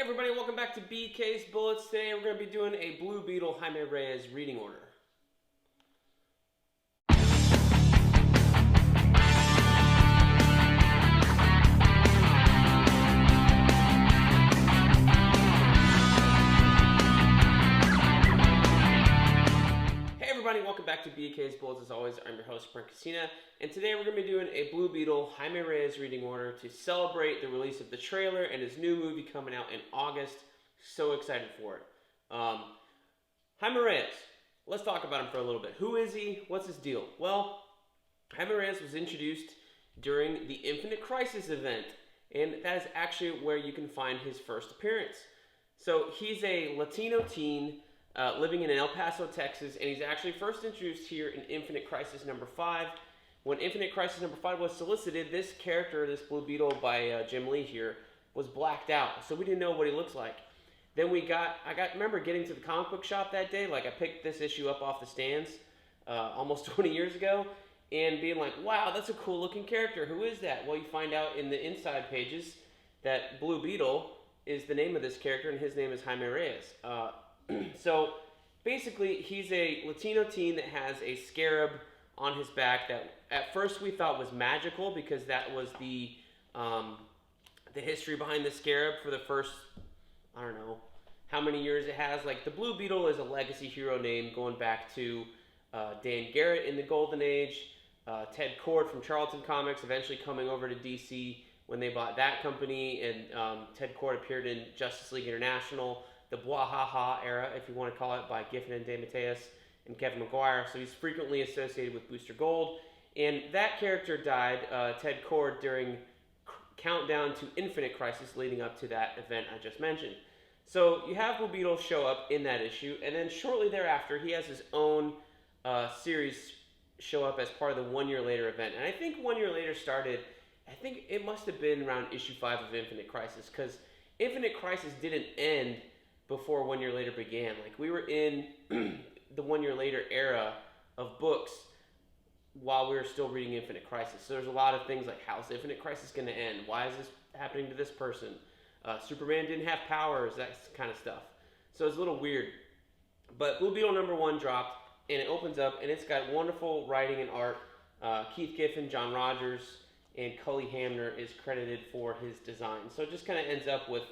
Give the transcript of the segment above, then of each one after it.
Everybody, welcome back to BK's Bullets. Today we're going to be doing a Blue Beetle Jaimé Reyes reading order. Hey everybody, welcome back to BK's Bullets. As always, I'm your host, Brent, and today we're going to be doing a Blue Beetle Jaimé Reyes reading order to celebrate the release of the trailer and his new movie coming out in August. So excited for it. Jaimé Reyes, let's talk about him for a little bit. Who is he? What's his deal? Well, Jaimé Reyes was introduced during the Infinite Crisis event, and that is actually where you can find his first appearance. So he's a Latino teen living in El Paso, Texas, and he's actually first introduced here in Infinite Crisis number 5. When Infinite Crisis number 5 was solicited, this character, this Blue Beetle by Jim Lee here, was blacked out, so we didn't know what he looks like. Then I remember getting to the comic book shop that day, like I picked this issue up off the stands almost 20 years ago, and being like, wow, that's a cool looking character. Who is that? Well, you find out in the inside pages that Blue Beetle is the name of this character, and his name is Jaimé Reyes. So basically, he's a Latino teen that has a scarab on his back that at first we thought was magical because that was the history behind the scarab for the first, I don't know how many years it has. Like, the Blue Beetle is a legacy hero name going back to Dan Garrett in the Golden Age, Ted Kord from Charlton Comics, eventually coming over to DC when they bought that company, and Ted Kord appeared in Justice League International, the Bwahaha era, if you want to call it, by Giffen and DeMatteis and Kevin Maguire. So he's frequently associated with Booster Gold, and that character died, Ted Kord, during Countdown to Infinite Crisis leading up to that event I just mentioned. So you have Blue Beetle show up in that issue, and then shortly thereafter he has his own series show up as part of the 1 year later event. And I think 1 year later started, I think it must have been around issue 5 of Infinite Crisis, because Infinite Crisis didn't end before 1 year later began. Like, we were in the 1 year later era of books while we were still reading Infinite Crisis. So there's a lot of things like, how's Infinite Crisis going to end? Why is this happening to this person? Superman didn't have powers, that kind of stuff. So it's a little weird. But Blue Beetle number 1 dropped, and it opens up, and it's got wonderful writing and art. Keith Giffen, John Rogers, and Cully Hamner is credited for his design. So it just kind of ends up with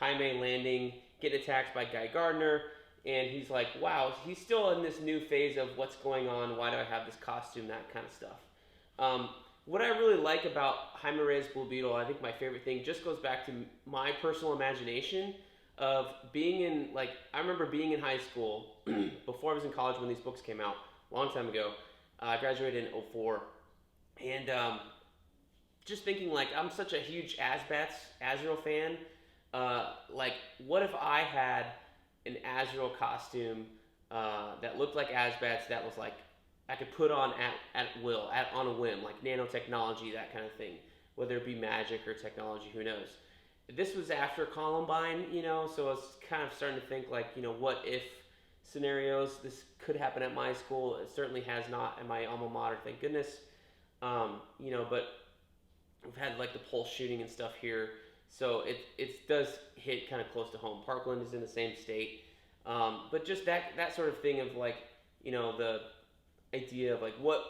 Jaimé landing, getting attacked by Guy Gardner, and he's like, wow, he's still in this new phase of what's going on, why do I have this costume, that kind of stuff. What I really like about Jaimé Reyes Blue Beetle, I think my favorite thing, just goes back to my personal imagination of being in, like, I remember being in high school, before I was in college when these books came out, a long time ago. I graduated in 2004, and just thinking, like, I'm such a huge Azrael fan. Like, what if I had an Azrael costume that looked like Azbats, that was like, I could put on at will, on a whim, like nanotechnology, that kind of thing, whether it be magic or technology, who knows. This was after Columbine, so I was kind of starting to think, like, what if scenarios. This could happen at my school. It certainly has not at my alma mater, thank goodness. But we've had, like, the Pulse shooting and stuff here, so it does hit kind of close to home. Parkland is in the same state, but just that sort of thing of, like, the idea of, like, what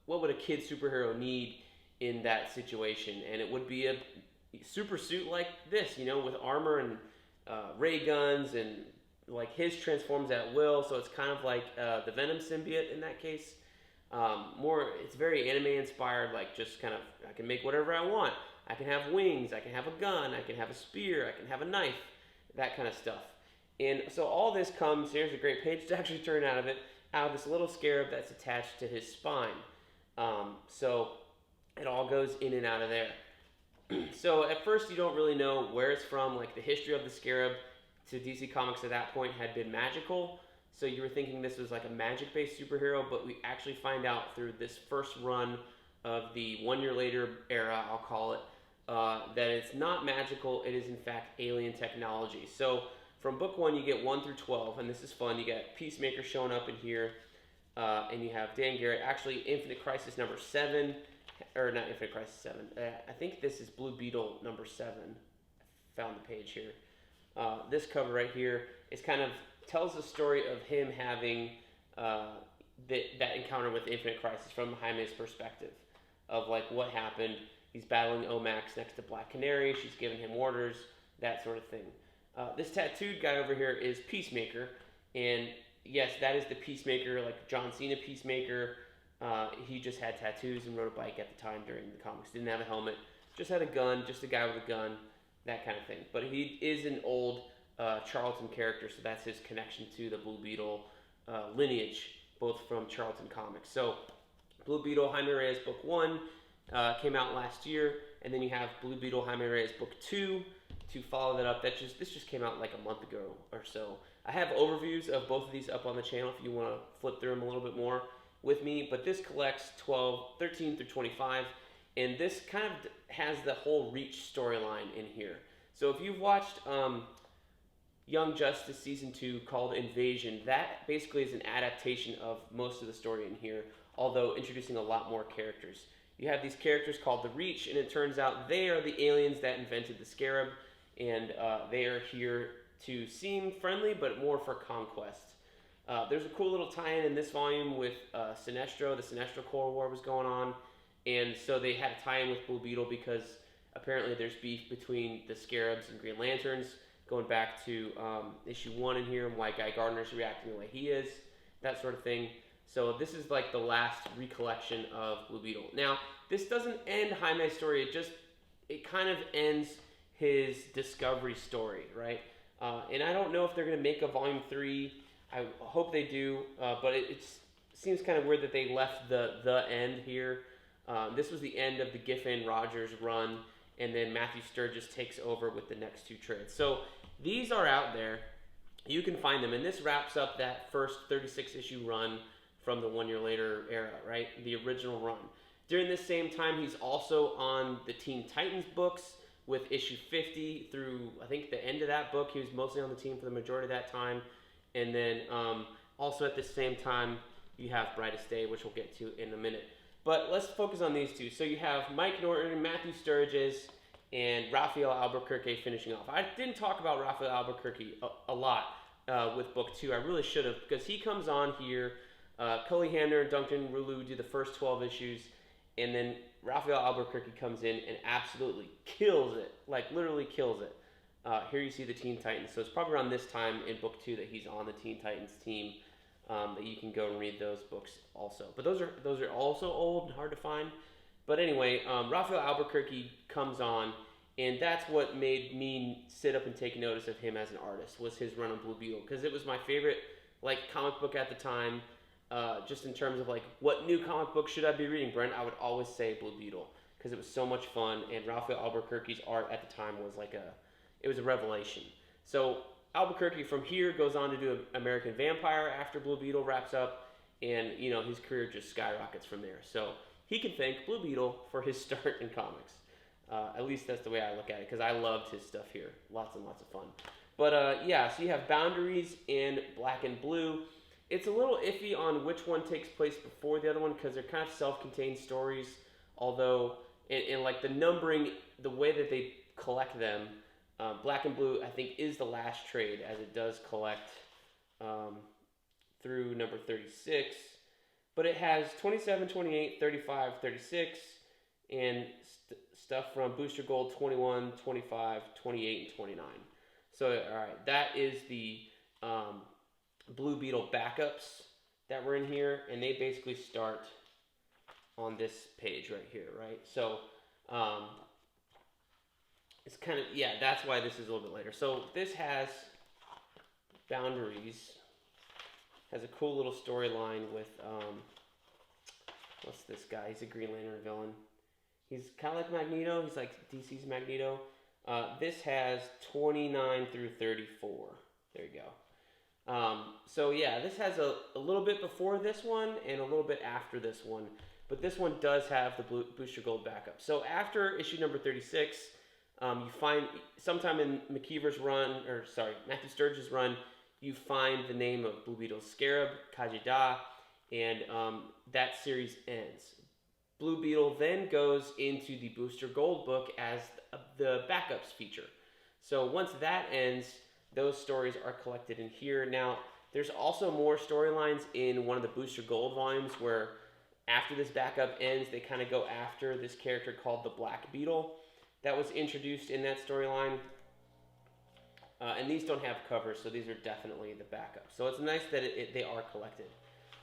would a kid superhero need in that situation, and it would be a super suit like this, with armor and ray guns, and, like, his transforms at will, so it's kind of like the Venom symbiote in that case. It's very anime inspired, like, just kind of, I can make whatever I want. I can have wings, I can have a gun, I can have a spear, I can have a knife, that kind of stuff. And so all this comes, here's a great page to actually turn out of this little scarab that's attached to his spine. So it all goes in and out of there. So at first you don't really know where it's from. Like, the history of the scarab to DC Comics at that point had been magical. So you were thinking this was like a magic-based superhero, but we actually find out through this first run of the 1 year later era, I'll call it, that it's not magical. It is in fact alien technology. So from book 1 you get 1 through 12, and this is fun. You got Peacemaker showing up in here, and you have Dan Garrett. Actually, Infinite Crisis number 7, or not Infinite Crisis 7. I think this is Blue Beetle number 7. I found the page here. This cover right here is kind of tells the story of him having that encounter with Infinite Crisis from Jaime's perspective of like what happened. He's battling Omax next to Black Canary. She's giving him orders, that sort of thing. This tattooed guy over here is Peacemaker, and yes, that is the Peacemaker, like John Cena Peacemaker. He just had tattoos and rode a bike at the time during the comics. Didn't have a helmet, just had a gun, just a guy with a gun, that kind of thing. But he is an old Charlton character, so that's his connection to the Blue Beetle lineage, both from Charlton Comics. So Blue Beetle Jaimé Reyes Book 1 came out last year, and then you have Blue Beetle Jaimé Reyes Book 2 to follow that up. This just came out like a month ago or so. I have overviews of both of these up on the channel if you want to flip through them a little bit more with me, but this collects 13 through 25, and this kind of has the whole Reach storyline in here. So if you've watched Young Justice Season 2 called Invasion, that basically is an adaptation of most of the story in here, although introducing a lot more characters. You have these characters called the Reach, and it turns out they are the aliens that invented the Scarab, and they are here to seem friendly, but more for conquest. There's a cool little tie-in in this volume with Sinestro. The Sinestro Cold War was going on, and so they had a tie-in with Blue Beetle because apparently there's beef between the Scarabs and Green Lanterns, going back to issue 1 in here, and why Guy Gardner's reacting the way he is, that sort of thing. So this is like the last recollection of Blue Beetle. Now, this doesn't end Jaime's story, it kind of ends his discovery story, right? And I don't know if they're going to make a volume 3. I hope they do, but it seems kind of weird that they left the end here. This was the end of the Giffen-Rogers run, and then Matthew Sturgis takes over with the next 2 trades. So these are out there. You can find them, and this wraps up that first 36-issue run from the 1 Year Later era, right? The original run. During this same time, he's also on the Teen Titans books with issue 50 through, I think, the end of that book. He was mostly on the team for the majority of that time. And then also at the same time, you have Brightest Day, which we'll get to in a minute. But let's focus on these two. So you have Mike Norton, Matthew Sturgis, and Rafael Albuquerque finishing off. I didn't talk about Rafael Albuquerque a lot with book 2. I really should have, because he comes on here. Cully Hamner and Duncan Rulu do the first 12 issues, and then Rafael Albuquerque comes in and absolutely kills it, like literally kills it. Here you see the Teen Titans. So it's probably around this time in book 2 that he's on the Teen Titans team that you can go and read those books also. But those are also old and hard to find. But anyway, Rafael Albuquerque comes on, and that's what made me sit up and take notice of him as an artist, was his run on Blue Beetle, because it was my favorite like comic book at the time. Just in terms of like what new comic book should I be reading, Brent, I would always say Blue Beetle because it was so much fun, and Rafael Albuquerque's art at the time was it was a revelation. So Albuquerque from here goes on to do American Vampire after Blue Beetle wraps up, and his career just skyrockets from there. So he can thank Blue Beetle for his start in comics. At least that's the way I look at it, because I loved his stuff here. Lots and lots of fun. But yeah, so you have Boundaries in Black and Blue. It's a little iffy on which one takes place before the other one because they're kind of self-contained stories. Although, in like the numbering, the way that they collect them, Black and Blue, I think, is the last trade, as it does collect through number 36. But it has 27, 28, 35, 36, and stuff from Booster Gold 21, 25, 28, and 29. So, all right, that is the Blue Beetle backups that were in here, and they basically start on this page right here, right? So, it's kind of, yeah, that's why this is a little bit later. So, this has Boundaries, has a cool little storyline with, what's this guy? He's a Green Lantern villain. He's kind of like Magneto. He's like DC's Magneto. This has 29 through 34. There you go. So yeah, this has a little bit before this one and a little bit after this one. But this one does have the Booster Gold backup. So after issue number 36, you find, sometime in Matthew Sturgis' run, you find the name of Blue Beetle's Scarab, Kajida, and that series ends. Blue Beetle then goes into the Booster Gold book as the backups feature. So once that ends, those stories are collected in here. Now, there's also more storylines in one of the Booster Gold volumes where after this backup ends, they kind of go after this character called the Black Beetle that was introduced in that storyline. And these don't have covers, so these are definitely the backup. So it's nice that they are collected.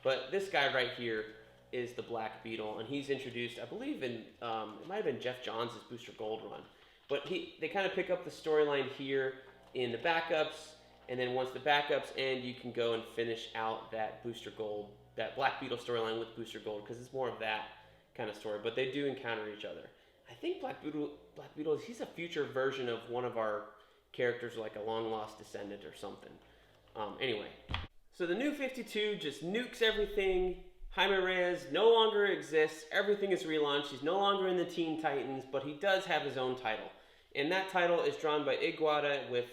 But this guy right here is the Black Beetle, and he's introduced, I believe, in it might have been Jeff Johns' Booster Gold run. But they kind of pick up the storyline here in the backups, and then once the backups end, you can go and finish out that Booster Gold, that Black Beetle storyline with Booster Gold, because it's more of that kind of story. But they do encounter each other. I think Black Beetle, he's a future version of one of our characters, like a long-lost descendant or something. Anyway, so the New 52 just nukes everything. Jaime Reyes no longer exists. Everything is relaunched. He's no longer in the Teen Titans, but he does have his own title. And that title is drawn by Iguata with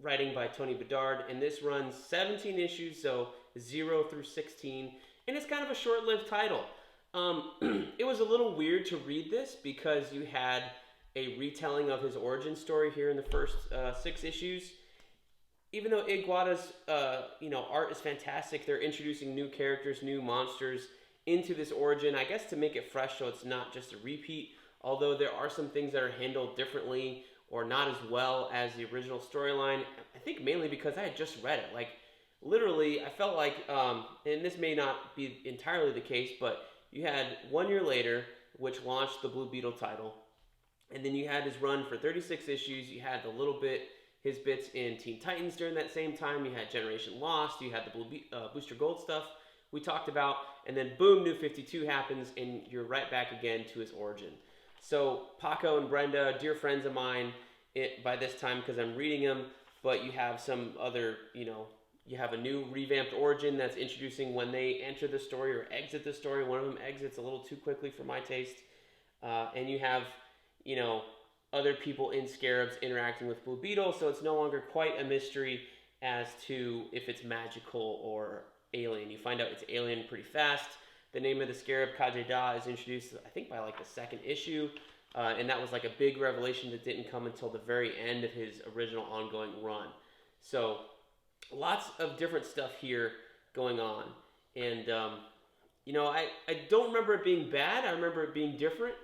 writing by Tony Bedard. And this runs 17 issues, so 0 through 16. And it's kind of a short-lived title. It was a little weird to read this because you had a retelling of his origin story here in the first 6 issues. Even though Iguata's art is fantastic, they're introducing new characters, new monsters into this origin, I guess to make it fresh so it's not just a repeat, although there are some things that are handled differently or not as well as the original storyline. I think mainly because I had just read it. Like, literally, I felt like, and this may not be entirely the case, but you had 1 year later, which launched the Blue Beetle title, and then you had his run for 36 issues. You had his bits in Teen Titans during that same time. You had Generation Lost. You had the Booster Gold stuff we talked about. And then boom, New 52 happens, and you're right back again to his origin. So Paco and Brenda, dear friends of mine by this time because I'm reading them, but you have some other, you have a new revamped origin that's introducing when they enter the story or exit the story. One of them exits a little too quickly for my taste. And you have other people in Scarabs interacting with Blue Beetle, so it's no longer quite a mystery as to if it's magical or alien. You find out it's alien pretty fast. The name of the Scarab, Kajeda, is introduced, I think, by like the 2nd issue, and that was like a big revelation that didn't come until the very end of his original ongoing run. So, lots of different stuff here going on, and I don't remember it being bad. I remember it being different.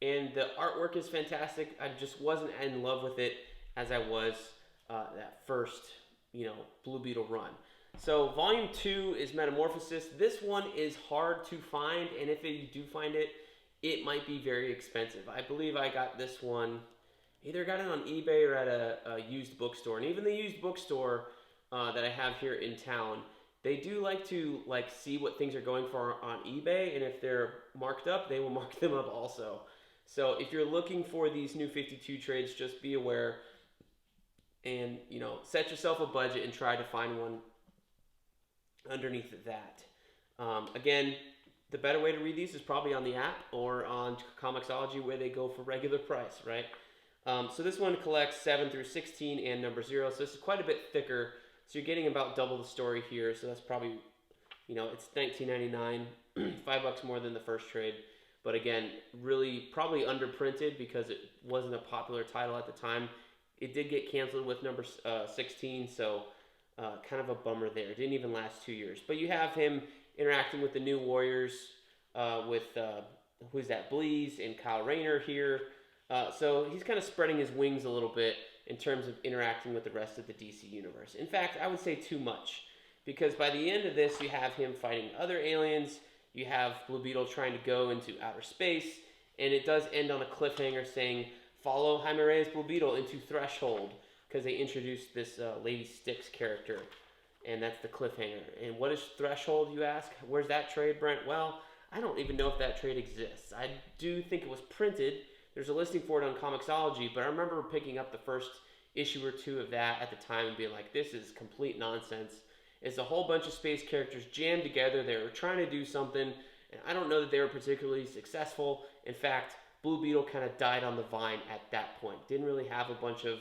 And the artwork is fantastic. I just wasn't in love with it as I was that first, Blue Beetle run. So Volume 2 is Metamorphosis. This one is hard to find, and if you do find it, it might be very expensive. I believe I got this one, either got it on eBay or at a used bookstore. And even the used bookstore that I have here in town, they do like to see what things are going for on eBay, and if they're marked up, they will mark them up also. So if you're looking for these New 52 trades, just be aware and, set yourself a budget and try to find one underneath that. Again, the better way to read these is probably on the app or on Comixology where they go for regular price, right? So this one collects 7 through 16 and number 0, so this is quite a bit thicker. So you're getting about double the story here, so that's probably, it's $19.99, $5 more than the first trade. But again, really probably underprinted because it wasn't a popular title at the time. It did get canceled with number 16, so kind of a bummer there. It didn't even last 2 years. But you have him interacting with the New Warriors, with, who's that, Bleeze and Kyle Rayner here. So he's kind of spreading his wings a little bit in terms of interacting with the rest of the DC universe. In fact, I would say too much, because by the end of this, you have him fighting other aliens. You have Blue Beetle trying to go into outer space, and it does end on a cliffhanger saying, follow Jaime Reyes Blue Beetle into Threshold, because they introduced this Lady Styx character, and that's the cliffhanger. And what is Threshold, you ask? Where's that trade, Brent? Well, I don't even know if that trade exists. I do think it was printed. There's a listing for it on Comixology, but I remember picking up the first issue or 2 of that at the time and being like, this is complete nonsense. It's a whole bunch of space characters jammed together. They were trying to do something, and I don't know that they were particularly successful. In fact, Blue Beetle kind of died on the vine at that point. Didn't really have a bunch of,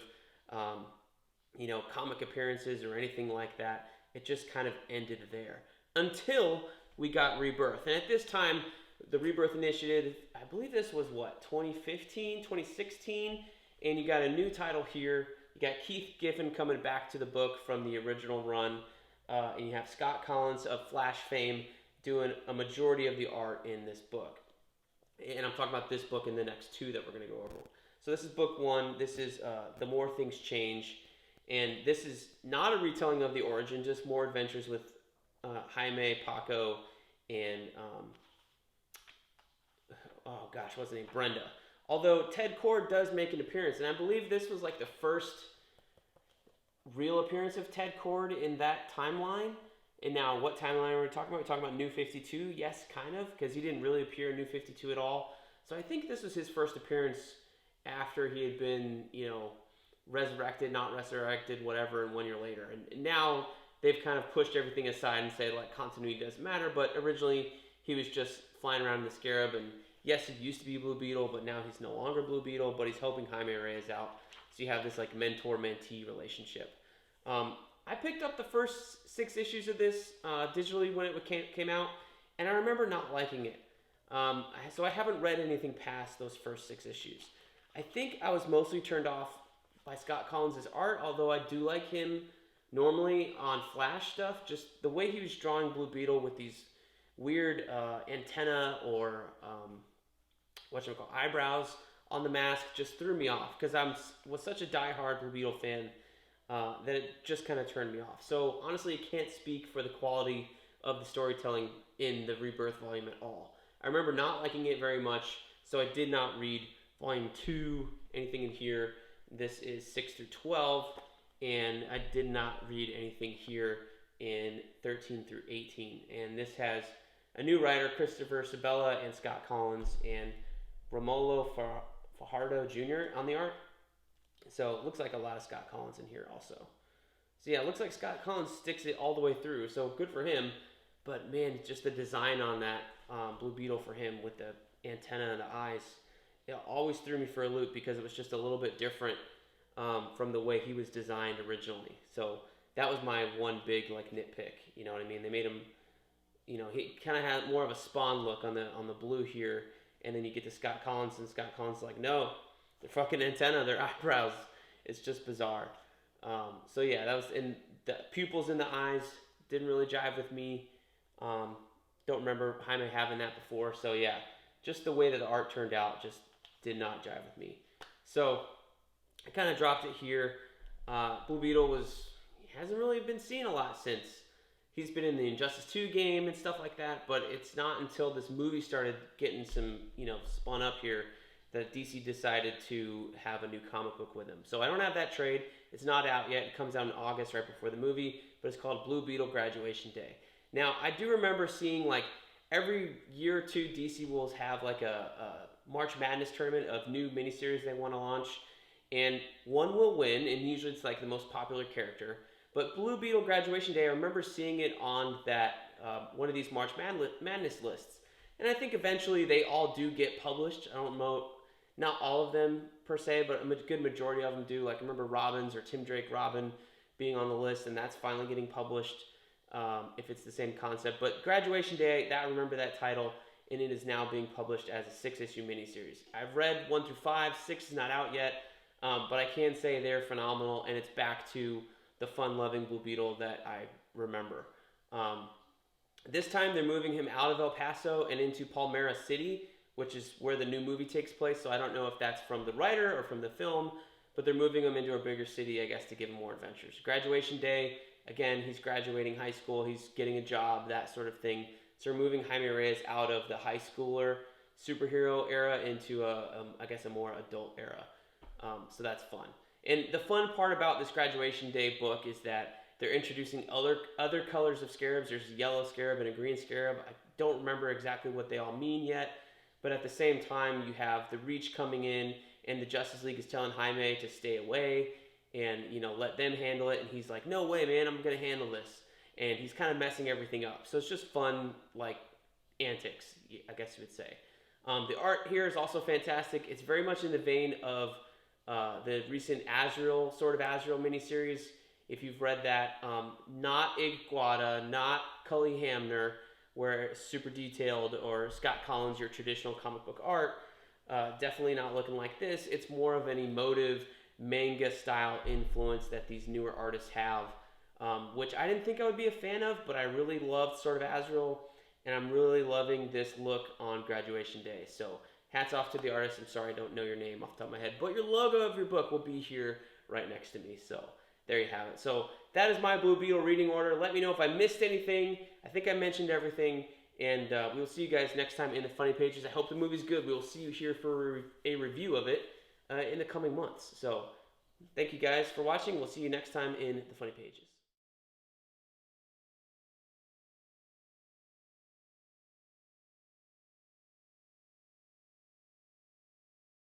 comic appearances or anything like that. It just kind of ended there until we got Rebirth. And at this time, the Rebirth Initiative, I believe this was 2015, 2016, and you got a new title here You got Keith Giffen coming back to the book from the original run, and you have Scott Kolins of Flash fame doing a majority of the art in this book. And I'm talking about this book and the next two that we're going to go over. So this is book one. This is The More Things Change. And this is not a retelling of the origin, just more adventures with Jaime, Paco, and what's the name? Brenda. Although Ted Kord does make an appearance, and I believe this was like the first real appearance of Ted Kord in that timeline. And now, what timeline are we talking about? We're talking about New 52? Yes, kind of, because he didn't really appear in New 52 at all. So I think this was his first appearance after he had been, resurrected, not resurrected, whatever, and 1 year later. And now they've kind of pushed everything aside and said, like, continuity doesn't matter. But originally, he was just flying around in the Scarab. And yes, he used to be Blue Beetle, but now he's no longer Blue Beetle. But he's helping Jaime Reyes out. So you have this, like, mentor-mentee relationship. I picked up the first 6 issues of this digitally when it came out, and I remember not liking it. So I haven't read anything past those first 6 issues. I think I was mostly turned off by Scott Kolins' art, although I do like him normally on Flash stuff. Just the way he was drawing Blue Beetle with these weird antenna or eyebrows on the mask just threw me off, because I was such a diehard Blue Beetle fan that it just kind of turned me off. So honestly, I can't speak for the quality of the storytelling in the Rebirth volume at all. I remember not liking it very much, so I did not read volume 2, anything in here. This is 6 through 12, and I did not read anything here in 13 through 18. And this has a new writer, Christopher Sabella, and Scott Kolins, and Romulo Fajardo Jr. on the art. So it looks like a lot of Scott Kolins in here also. So yeah, it looks like Scott Kolins sticks it all the way through. So good for him. But man, just the design on that Blue Beetle for him with the antenna and the eyes, it always threw me for a loop, because it was just a little bit different from the way he was designed originally. So that was my one big nitpick. You know what I mean? They made him, he kind of had more of a Spawn look on the blue here, and then you get to Scott Kolins, and Scott Kolins is like, no. Their fucking antenna, their eyebrows. It's just bizarre. So yeah, that was in the pupils in the eyes. Didn't really jive with me. Don't remember Jaime having that before. So yeah, just the way that the art turned out just did not jive with me. So I kind of dropped it here. Blue Beetle hasn't really been seen a lot since. He's been in the Injustice 2 game and stuff like that, but it's not until this movie started getting some, spun up here, that DC decided to have a new comic book with him. So I don't have that trade. It's not out yet. It comes out in August, right before the movie, but it's called Blue Beetle Graduation Day. Now, I do remember seeing, every year or two, DC will have, a March Madness tournament of new miniseries they want to launch, and one will win, and usually it's, the most popular character. But Blue Beetle Graduation Day, I remember seeing it on that one of these March Madness lists. And I think eventually they all do get published. I don't know, not all of them per se, but a good majority of them do. I remember Robin's or Tim Drake Robin being on the list, and that's finally getting published if it's the same concept. But Graduation Day, I remember that title, and it is now being published as a 6-issue miniseries. I've read 1 through 5. 6 is not out yet, but I can say they're phenomenal, and it's back to the fun-loving Blue Beetle that I remember. This time they're moving him out of El Paso and into Palmera City, which is where the new movie takes place. So I don't know if that's from the writer or from the film, but they're moving him into a bigger city, I guess, to give him more adventures. Graduation Day, again, he's graduating high school, he's getting a job, that sort of thing. So we're moving Jaime Reyes out of the high schooler superhero era into a more adult era. So that's fun. And the fun part about this Graduation Day book is that they're introducing other colors of scarabs. There's a yellow scarab and a green scarab. I don't remember exactly what they all mean yet. But at the same time, you have the Reach coming in, and the Justice League is telling Jaime to stay away and, let them handle it. And he's like, no way, man, I'm going to handle this. And he's kind of messing everything up. So it's just fun, antics, I guess you would say. The art here is also fantastic. It's very much in the vein of the recent Azrael miniseries. If you've read that, not Iguata, not Cully Hamner, where it's super detailed, or Scott Kolins, your traditional comic book art. Definitely not looking like this. It's more of an emotive, manga style influence that these newer artists have, which I didn't think I would be a fan of, but I really loved Sword of Azrael, and I'm really loving this look on graduation day. So hats off to the artist. I'm sorry I don't know your name off the top of my head, but your logo of your book will be here right next to me. So there you have it. So that is my Blue Beetle reading order. Let me know if I missed anything. I think I mentioned everything. And we'll see you guys next time in the Funny Pages. I hope the movie's good. We'll see you here for a review of it in the coming months. So thank you guys for watching. We'll see you next time in the Funny Pages.